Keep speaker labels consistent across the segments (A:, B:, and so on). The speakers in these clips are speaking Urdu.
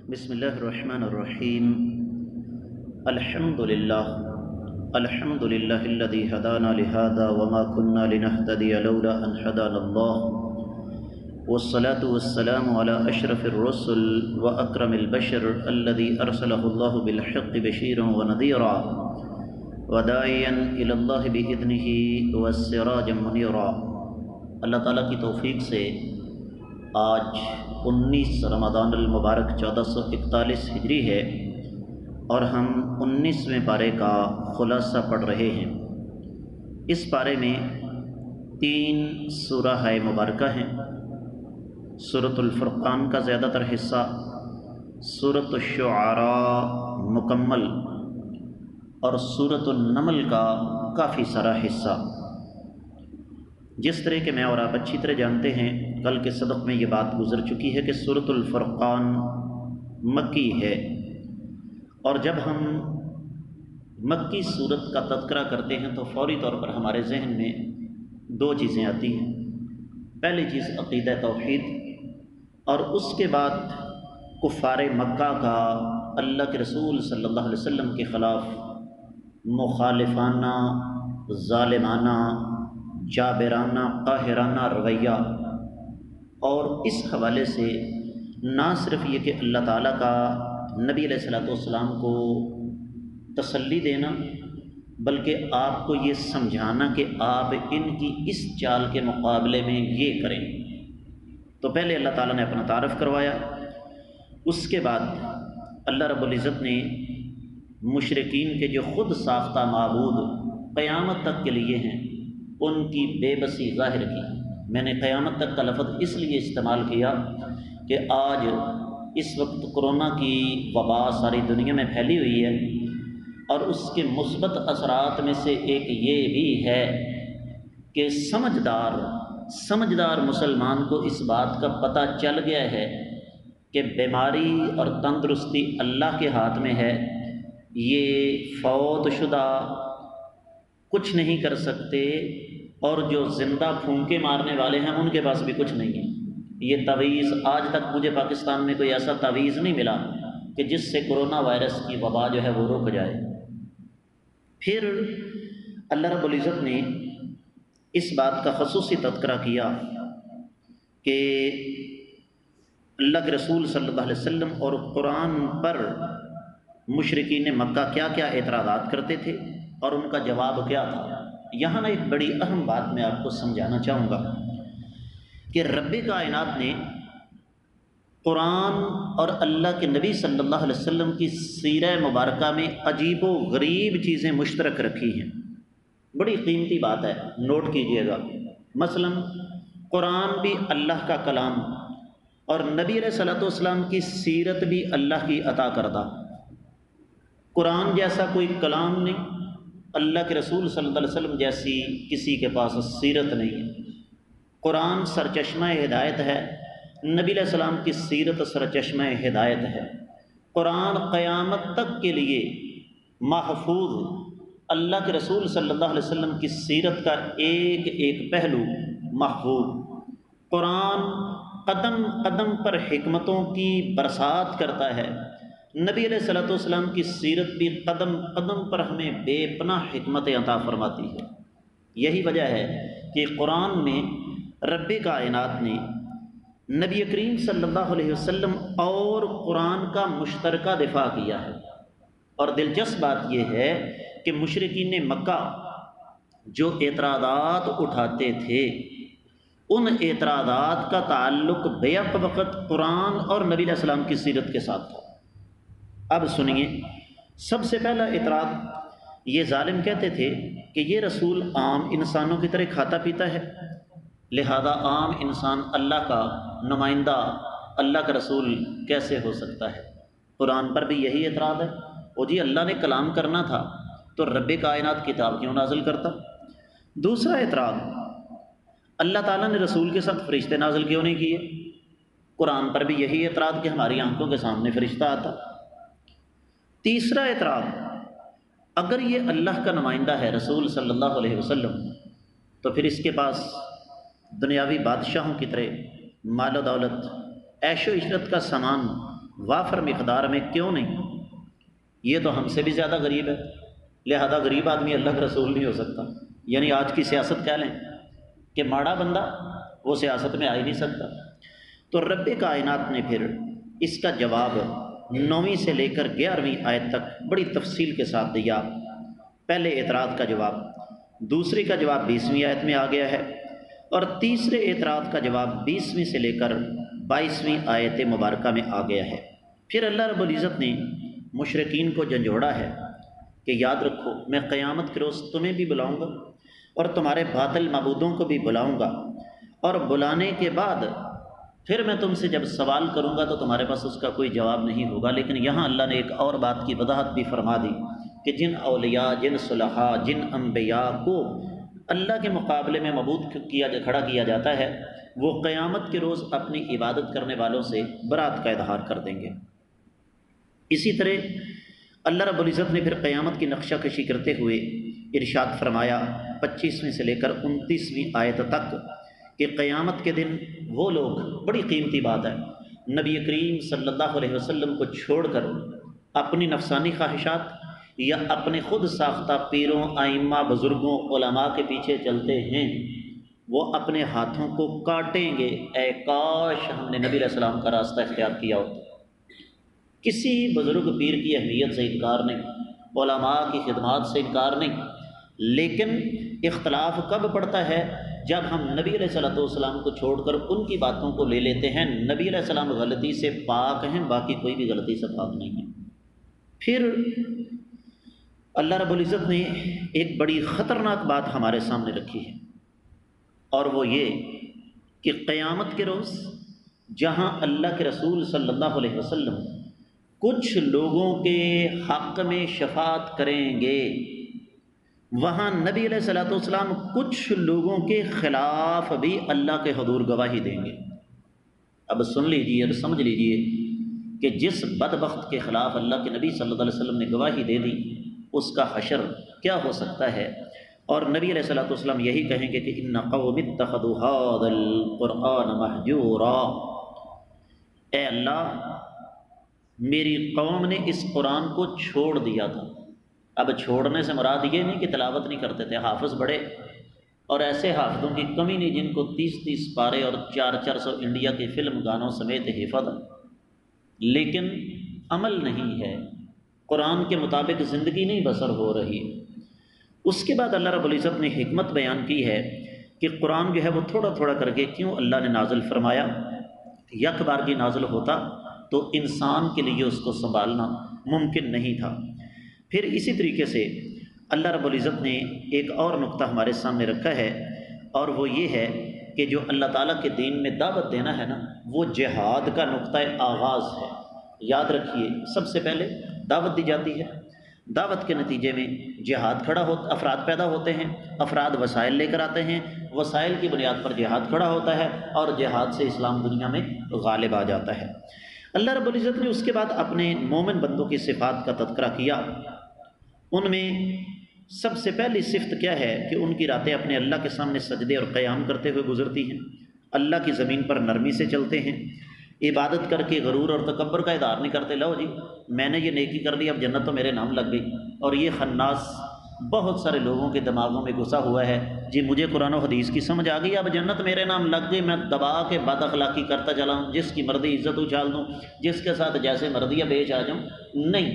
A: بسم اللہ الرحمن الرحیم۔ الحمد للہ الذی ہدانا لہذا وما كنا لنہتدی لولا ان ہدانا اللہ، والصلاة والسلام علی اشرف الرسل واکرم البشر الذی ارسلہ اللہ بالحق بشیرا ونذیرا وداعیا الی اللہ بإذنہ والسراجا منیرا۔ اللہ تعالیٰ کی توفیق سے آج 19 رمضان المبارک 1441 ہجری ہے اور ہم 19ویں پارے کا خلاصہ پڑھ رہے ہیں۔ اس پارے میں 3 سورہ مبارکہ ہیں۔ سورۃ الفرقان کا زیادہ تر حصہ، سورۃ الشعراء مکمل اور سورۃ النمل کا کافی سارا حصہ۔ جس طرح کہ میں اور آپ اچھی طرح جانتے ہیں، کل کے صدق میں یہ بات گزر چکی ہے کہ سورۃ الفرقان مکی ہے، اور جب ہم مکی سورت کا تذکرہ کرتے ہیں تو فوری طور پر ہمارے ذہن میں 2 چیزیں آتی ہیں۔ پہلی چیز عقیدہ توحید، اور اس کے بعد کفار مکہ کا اللہ کے رسول صلی اللہ علیہ وسلم کے خلاف مخالفانہ، ظالمانہ، جابرانہ، قاہرانہ رویہ، اور اس حوالے سے نہ صرف یہ کہ اللہ تعالیٰ کا نبی علیہ الصلوۃ والسلام کو تسلی دینا، بلکہ آپ کو یہ سمجھانا کہ آپ ان کی اس چال کے مقابلے میں یہ کریں۔ تو پہلے اللہ تعالیٰ نے اپنا تعارف کروایا، اس کے بعد اللہ رب العزت نے مشرکین کے جو خود ساختہ معبود قیامت تک کے لیے ہیں ان کی بے بسی ظاہر کی۔ میں نے قیامت تک کا لفظ اس لیے استعمال کیا کہ آج اس وقت کرونا کی وبا ساری دنیا میں پھیلی ہوئی ہے، اور اس کے مثبت اثرات میں سے ایک یہ بھی ہے کہ سمجھدار مسلمان کو اس بات کا پتہ چل گیا ہے کہ بیماری اور تندرستی اللہ کے ہاتھ میں ہے۔ یہ فوت شدہ کچھ نہیں کر سکتے، اور جو زندہ پھونکے مارنے والے ہیں ان کے پاس بھی کچھ نہیں ہے۔ یہ تعویذ آج تک مجھے پاکستان میں کوئی ایسا تعویذ نہیں ملا کہ جس سے کرونا وائرس کی وبا جو ہے وہ رک جائے۔ پھر اللہ رب العزت نے اس بات کا خصوصی تذکرہ کیا کہ اللہ کے رسول صلی اللہ علیہ وسلم اور قرآن پر مشرکین مکہ کیا کیا اعتراضات کرتے تھے اور ان کا جواب کیا تھا۔ یہاں ایک بڑی اہم بات میں آپ کو سمجھانا چاہوں گا کہ رب کائنات نے قرآن اور اللہ کے نبی صلی اللہ علیہ وسلم کی سیرہ مبارکہ میں عجیب و غریب چیزیں مشترک رکھی ہیں۔ بڑی قیمتی بات ہے، نوٹ کیجئے گا۔ مثلا قرآن بھی اللہ کا کلام، اور نبی علیہ الصلوۃ والسلام کی سیرت بھی اللہ کی عطا کردہ۔ قرآن جیسا کوئی کلام نہیں، اللہ کے رسول صلی اللہ علیہ وسلم جیسی کسی کے پاس سیرت نہیں ہے۔ قرآن سرچشمہ ہدایت ہے، نبی علیہ السلام کی سیرت سرچشمہ ہدایت ہے۔ قرآن قیامت تک کے لیے محفوظ، اللہ کے رسول صلی اللہ علیہ وسلم کی سیرت کا ایک ایک پہلو محفوظ۔ قرآن قدم قدم پر حکمتوں کی برسات کرتا ہے، نبی علیہ الصلوۃ والسلام کی سیرت بھی قدم قدم پر ہمیں بے پناہ حکمتیں عطا فرماتی ہے۔ یہی وجہ ہے کہ قرآن میں رب کائنات نے نبی کریم صلی اللہ علیہ وسلم اور قرآن کا مشترکہ دفاع کیا ہے۔ اور دلچسپ بات یہ ہے کہ مشرکین مکہ جو اعتراضات اٹھاتے تھے، ان اعتراضات کا تعلق بیک وقت قرآن اور نبی علیہ السلام کی سیرت کے ساتھ تھا۔ اب سنیے، سب سے پہلا اعتراض یہ ظالم کہتے تھے کہ یہ رسول عام انسانوں کی طرح کھاتا پیتا ہے، لہذا عام انسان اللہ کا نمائندہ، اللہ کا رسول کیسے ہو سکتا ہے۔ قرآن پر بھی یہی اعتراض ہے، وہ جی اللہ نے کلام کرنا تھا تو رب کائنات کتاب کیوں نازل کرتا۔ دوسرا اعتراض، اللہ تعالیٰ نے رسول کے ساتھ فرشتے نازل کیوں نہیں کیے۔ قرآن پر بھی یہی اعتراض کہ ہماری آنکھوں کے سامنے فرشتہ آتا۔ تیسرا اعتراض، اگر یہ اللہ کا نمائندہ ہے رسول صلی اللہ علیہ وسلم، تو پھر اس کے پاس دنیاوی بادشاہوں کی طرح مال و دولت، عیش و عشرت کا سامان وافر مقدار میں کیوں نہیں؟ یہ تو ہم سے بھی زیادہ غریب ہے، لہذا غریب آدمی اللہ کا رسول نہیں ہو سکتا۔ یعنی آج کی سیاست کہہ لیں کہ ماڑا بندہ وہ سیاست میں آ ہی نہیں سکتا۔ تو رب کائنات نے پھر اس کا جواب 9ویں سے لے کر 11ویں آیت تک بڑی تفصیل کے ساتھ دیا۔ پہلے اعتراض کا جواب، دوسری کا جواب 20ویں آیت میں آ گیا ہے، اور تیسرے اعتراض کا جواب 20ویں سے لے کر 22ویں آیت مبارکہ میں آ گیا ہے۔ پھر اللہ رب العزت نے مشرکین کو جھنجھوڑا ہے کہ یاد رکھو میں قیامت کے روز تمہیں بھی بلاؤں گا اور تمہارے باطل معبودوں کو بھی بلاؤں گا، اور بلانے کے بعد پھر میں تم سے جب سوال کروں گا تو تمہارے پاس اس کا کوئی جواب نہیں ہوگا۔ لیکن یہاں اللہ نے ایک اور بات کی وضاحت بھی فرما دی کہ جن اولیاء، جن صلحاء، جن انبیاء کو اللہ کے مقابلے میں معبود کھڑا کیا جاتا ہے، وہ قیامت کے روز اپنی عبادت کرنے والوں سے برات کا اظہار کر دیں گے۔ اسی طرح اللہ رب العزت نے پھر قیامت کی نقشہ کشی کرتے ہوئے ارشاد فرمایا 25ویں سے لے کر 29ویں آیت تک کہ قیامت کے دن وہ لوگ، بڑی قیمتی بات ہے، نبی کریم صلی اللہ علیہ وسلم کو چھوڑ کر اپنی نفسانی خواہشات یا اپنے خود ساختہ پیروں، ائمہ، بزرگوں، علماء کے پیچھے چلتے ہیں، وہ اپنے ہاتھوں کو کاٹیں گے۔ اے کاش ہم نے نبی علیہ السلام کا راستہ اختیار کیا ہوتا۔ کسی بزرگ پیر کی اہمیت سے انکار نہیں، علماء کی خدمات سے انکار نہیں، لیکن اختلاف کب پڑتا ہے؟ جب ہم نبی علیہ والسلام کو چھوڑ کر ان کی باتوں کو لے لیتے ہیں۔ نبی علیہ السلام غلطی سے پاک ہیں، باقی کوئی بھی غلطی سے پاک نہیں ہے۔ پھر اللہ رب العزت نے ایک بڑی خطرناک بات ہمارے سامنے رکھی ہے، اور وہ یہ کہ قیامت کے روز جہاں اللہ کے رسول صلی اللہ علیہ وسلم کچھ لوگوں کے حق میں شفاعت کریں گے، وہاں نبی علیہ والسلام کچھ لوگوں کے خلاف بھی اللہ کے حضور گواہی دیں گے۔ اب سن لیجئے اور سمجھ لیجئے کہ جس بدبخت کے خلاف اللہ کے نبی صلی اللہ علیہ وسلم نے گواہی دے دی، اس کا حشر کیا ہو سکتا ہے۔ اور نبی علیہ والسلام یہی کہیں گے کہ ان قوم اتخذوا ھذا القرآن مہجورا، اے اللہ میری قوم نے اس قرآن کو چھوڑ دیا تھا۔ اب چھوڑنے سے مراد یہ نہیں کہ تلاوت نہیں کرتے تھے، حافظ بڑے، اور ایسے حافظوں کی کمی نہیں جن کو 30 پارے اور 400 انڈیا کے فلم گانوں سمیت حفظ، لیکن عمل نہیں ہے، قرآن کے مطابق زندگی نہیں بسر ہو رہی۔ اس کے بعد اللہ رب العزت نے حکمت بیان کی ہے کہ قرآن جو ہے وہ تھوڑا تھوڑا کر کے کیوں اللہ نے نازل فرمایا۔ یک بار کی نازل ہوتا تو انسان کے لیے اس کو سنبھالنا ممکن نہیں تھا۔ پھر اسی طریقے سے اللہ رب العزت نے ایک اور نقطہ ہمارے سامنے رکھا ہے، اور وہ یہ ہے کہ جو اللہ تعالیٰ کے دین میں دعوت دینا ہے نا، وہ جہاد کا نقطۂ آغاز ہے۔ یاد رکھیے سب سے پہلے دعوت دی جاتی ہے، دعوت کے نتیجے میں جہاد کھڑا ہوتا، افراد پیدا ہوتے ہیں، افراد وسائل لے کر آتے ہیں، وسائل کی بنیاد پر جہاد کھڑا ہوتا ہے، اور جہاد سے اسلام دنیا میں غالب آ جاتا ہے۔ اللہ رب العزت نے اس کے بعد اپنے مومن بندوں کی صفات کا تذکرہ کیا۔ ان میں سب سے پہلی صفت کیا ہے کہ ان کی راتیں اپنے اللہ کے سامنے سجدے اور قیام کرتے ہوئے گزرتی ہیں، اللہ کی زمین پر نرمی سے چلتے ہیں، عبادت کر کے غرور اور تکبر کا اظہار نہیں کرتے، لو جی میں نے یہ نیکی کر لی اب جنت تو میرے نام لگ گئی۔ اور یہ خناس بہت سارے لوگوں کے دماغوں میں گھسا ہوا ہے، جی مجھے قرآن و حدیث کی سمجھ آ گئی، اب جنت میرے نام لگ گئی، میں دبا کے بد اخلاقی کرتا چلا ہوں، جس کی مرضی عزت اچھال دوں، جس کے ساتھ جیسے مرضی بیچ آ جاؤں۔ نہیں،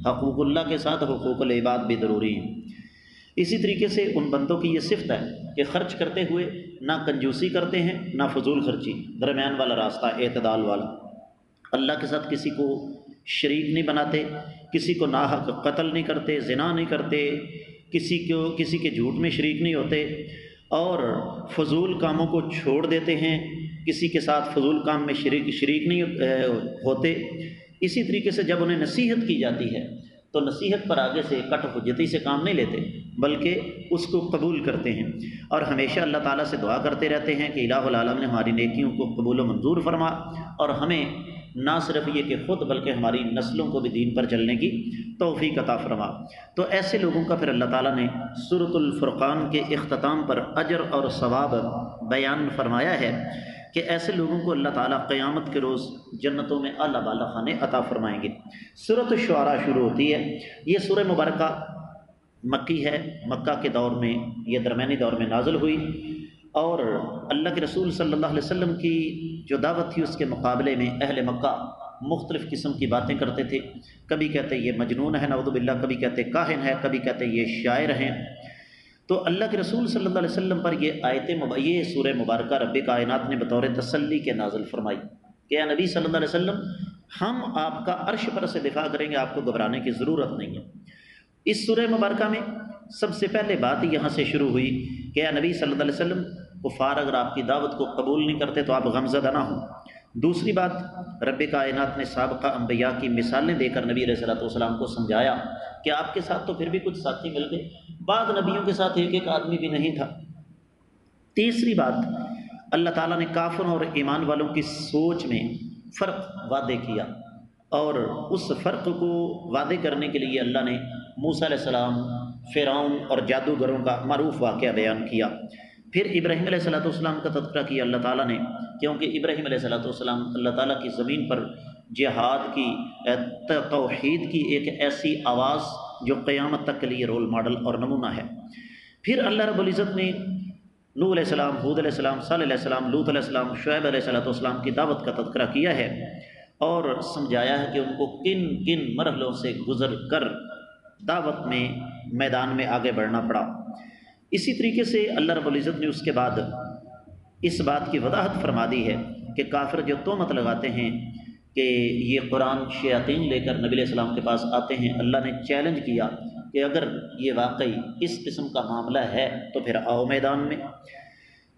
A: حقوق اللہ کے ساتھ حقوق العباد بھی ضروری ہیں۔ اسی طریقے سے ان بندوں کی یہ صفت ہے کہ خرچ کرتے ہوئے نہ کنجوسی کرتے ہیں نہ فضول خرچی، درمیان والا راستہ، اعتدال والا۔ اللہ کے ساتھ کسی کو شریک نہیں بناتے، کسی کو ناحق قتل نہیں کرتے، زنا نہیں کرتے، کسی کے جھوٹ میں شریک نہیں ہوتے، اور فضول کاموں کو چھوڑ دیتے ہیں، کسی کے ساتھ فضول کام میں شریک نہیں ہوتے۔ اسی طریقے سے جب انہیں نصیحت کی جاتی ہے تو نصیحت پر آگے سے کٹ حجتی سے کام نہیں لیتے، بلکہ اس کو قبول کرتے ہیں، اور ہمیشہ اللہ تعالیٰ سے دعا کرتے رہتے ہیں کہ الہ العالم نے ہماری نیکیوں کو قبول و منظور فرما، اور ہمیں نہ صرف یہ کہ خود بلکہ ہماری نسلوں کو بھی دین پر چلنے کی توفیق عطا فرما۔ تو ایسے لوگوں کا پھر اللہ تعالیٰ نے سورۃ الفرقان کے اختتام پر اجر اور ثواب بیان فرمایا ہے کہ ایسے لوگوں کو اللہ تعالیٰ قیامت کے روز جنتوں میں اعلیٰ بالا خانے عطا فرمائیں گے۔ سورۃ الشعراء شروع ہوتی ہے۔ یہ سورہ مبارکہ مکی ہے، مکہ کے دور میں، یہ درمیانی دور میں نازل ہوئی، اور اللہ کے رسول صلی اللہ علیہ وسلم کی جو دعوت تھی اس کے مقابلے میں اہل مکہ مختلف قسم کی باتیں کرتے تھے۔ کبھی کہتے یہ مجنون ہے نعوذ باللہ، کبھی کہتے کاہن ہے، کبھی کہتے یہ شاعر ہیں۔ تو اللہ کے رسول صلی اللہ علیہ وسلم پر یہ سورہ مبارکہ رب کائنات نے بطور تسلی کے نازل فرمائی کہ اے نبی صلی اللہ علیہ وسلم، ہم آپ کا عرش پر سے دفاع کریں گے، آپ کو گھبرانے کی ضرورت نہیں ہے۔ اس سورہ مبارکہ میں سب سے پہلے بات یہاں سے شروع ہوئی کہ اے نبی صلی اللہ علیہ وسلم، کفار اگر آپ کی دعوت کو قبول نہیں کرتے تو آپ غمزدہ نہ ہوں۔ دوسری بات، رب کائنات نے سابقہ انبیاء کی مثالیں دے کر نبی علیہ السلام کو سمجھایا کہ آپ کے ساتھ تو پھر بھی کچھ ساتھی مل گئے، بعض نبیوں کے ساتھ ایک ایک آدمی بھی نہیں تھا۔ تیسری بات، اللہ تعالیٰ نے کافروں اور ایمان والوں کی سوچ میں فرق واضح کیا، اور اس فرق کو واضح کرنے کے لیے اللہ نے موسیٰ علیہ السلام، فرعون اور جادوگروں کا معروف واقعہ بیان کیا۔ پھر ابراہیم علیہ السلام کا تذکرہ کیا اللہ تعالیٰ نے، کیونکہ ابراہیم علیہ السلام اللہ تعالیٰ کی زمین پر جہاد کی، توحید کی ایک ایسی آواز جو قیامت تک کے لیے رول ماڈل اور نمونہ ہے۔ پھر اللہ رب العزت نے نوح علیہ السلام، ہود علیہ السلام، صالح علیہ السلام، لوط علیہ السلام، شعیب علیہ السلام کی دعوت کا تذکرہ کیا ہے، اور سمجھایا ہے کہ ان کو کن کن مرحلوں سے گزر کر دعوت میں میدان میں آگے بڑھنا پڑا۔ اسی طریقے سے اللہ رب العزت نے اس کے بعد اس بات کی وضاحت فرما دی ہے کہ کافر جو تہمت لگاتے ہیں کہ یہ قرآن شیاطین لے کر نبی علیہ السلام کے پاس آتے ہیں، اللہ نے چیلنج کیا کہ اگر یہ واقعی اس قسم کا معاملہ ہے تو پھر آؤ میدان میں۔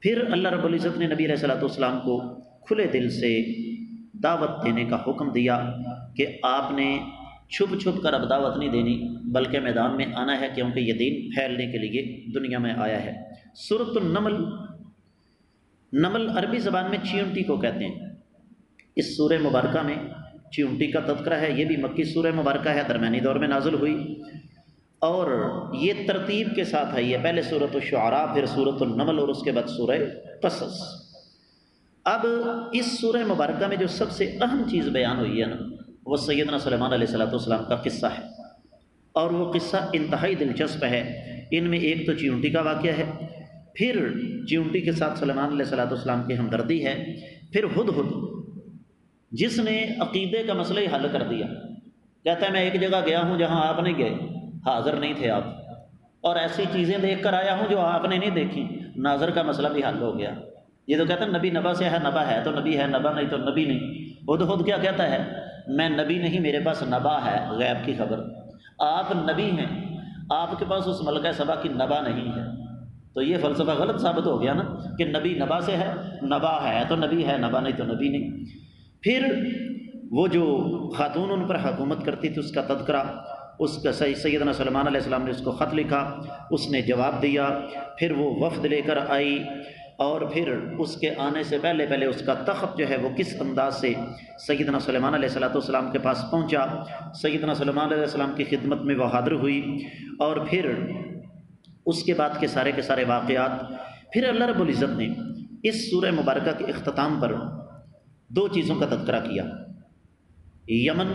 A: پھر اللہ رب العزت نے نبی علیہ السلام کو کھلے دل سے دعوت دینے کا حکم دیا کہ آپ نے چھپ چھپ کر اب دعوت نہیں دینی، بلکہ میدان میں آنا ہے، کیونکہ یہ دین پھیلنے کے لیے دنیا میں آیا ہے۔ سورۃ النمل، نمل عربی زبان میں چیونٹی کو کہتے ہیں۔ اس سورہ مبارکہ میں چیونٹی کا تذکرہ ہے۔ یہ بھی مکی سورہ مبارکہ ہے، درمیانی دور میں نازل ہوئی، اور یہ ترتیب کے ساتھ آئی ہے، پہلے سورۃ الشعراء، پھر سورۃ النمل، اور اس کے بعد سورہ قصص۔ اب اس سورہ مبارکہ میں جو سب سے اہم چیز بیان ہوئی ہے نا، وہ سیدنا سلیمان علیہ السلام کا قصہ ہے، اور وہ قصہ انتہائی دلچسپ ہے۔ ان میں ایک تو چیونٹی کا واقعہ ہے، پھر چیونٹی کے ساتھ سلیمان علیہ السلام کی ہمدردی ہے، پھر ہدہد جس نے عقیدے کا مسئلہ ہی حل کر دیا، کہتا ہے میں ایک جگہ گیا ہوں جہاں آپ نہیں گئے، حاضر نہیں تھے آپ، اور ایسی چیزیں دیکھ کر آیا ہوں جو آپ نے نہیں دیکھی، ناظر کا مسئلہ بھی حل ہو گیا۔ یہ تو کہتا ہے نبی نبا سے ہے، نبا ہے تو نبی ہے، نبا نہیں تو نبی نہیں۔ ہدہد کیا کہتا ہے؟ میں نبی نہیں، میرے پاس نبا ہے، غیب کی خبر۔ آپ نبی ہیں، آپ کے پاس اس ملکہ سبا کی نبا نہیں ہے، تو یہ فلسفہ غلط ثابت ہو گیا نا کہ نبی نبا سے ہے، نبا ہے تو نبی ہے، نبا نہیں تو نبی نہیں۔ پھر وہ جو خاتون ان پر حکومت کرتی تھی اس کا تذکرہ، اس کا سیدنا سلیمان علیہ السلام نے اس کو خط لکھا، اس نے جواب دیا، پھر وہ وفد لے کر آئی، اور پھر اس کے آنے سے پہلے اس کا تخت جو ہے وہ کس انداز سے سیدنا سلیمان علیہ السلام کے پاس پہنچا، سیدنا سلیمان علیہ السلام کی خدمت میں وہ حاضر ہوئی، اور پھر اس کے بعد کے سارے واقعات۔ پھر اللہ رب العزت نے اس سورہ مبارکہ کے اختتام پر دو چیزوں کا تذکرہ کیا۔ یمن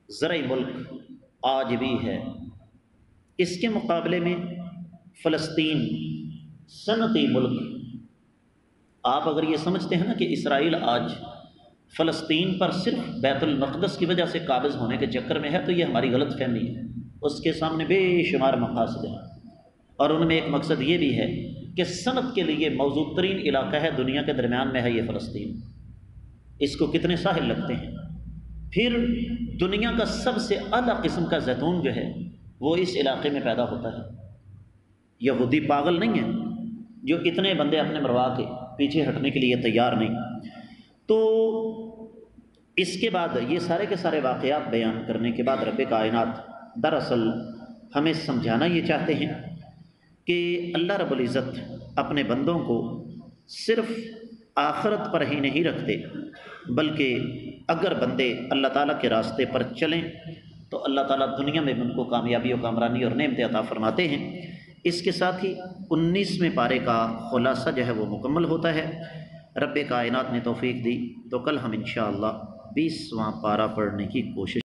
A: زرعی ملک آج بھی ہے، اس کے مقابلے میں فلسطین صنعتی ملک۔ آپ اگر یہ سمجھتے ہیں نا کہ اسرائیل آج فلسطین پر صرف بیت المقدس کی وجہ سے قابض ہونے کے چکر میں ہے، تو یہ ہماری غلط فہمی ہے۔ اس کے سامنے بے شمار مقاصد ہیں، اور ان میں ایک مقصد یہ بھی ہے کہ صنعت کے لیے موزوں ترین علاقہ ہے دنیا کے درمیان میں ہے یہ فلسطین، اس کو کتنے ساحل لگتے ہیں۔ پھر دنیا کا سب سے اعلیٰ قسم کا زیتون جو ہے وہ اس علاقے میں پیدا ہوتا ہے۔ یہودی پاگل نہیں ہیں جو اتنے بندے اپنے مروا کے پیچھے ہٹنے کے لیے تیار نہیں۔ تو اس کے بعد یہ سارے کے سارے واقعات بیان کرنے کے بعد رب کائنات دراصل ہمیں سمجھانا یہ چاہتے ہیں کہ اللہ رب العزت اپنے بندوں کو صرف آخرت پر ہی نہیں رکھتے، بلکہ اگر بندے اللہ تعالیٰ کے راستے پر چلیں تو اللہ تعالیٰ دنیا میں بھی ان کو کامیابی و کامرانی اور نعمتیں عطا فرماتے ہیں۔ اس کے ساتھ ہی 19ویں پارے کا خلاصہ جو ہے وہ مکمل ہوتا ہے۔ رب کائنات نے توفیق دی تو کل ہم انشاءاللہ 20واں پارہ پڑھنے کی کوشش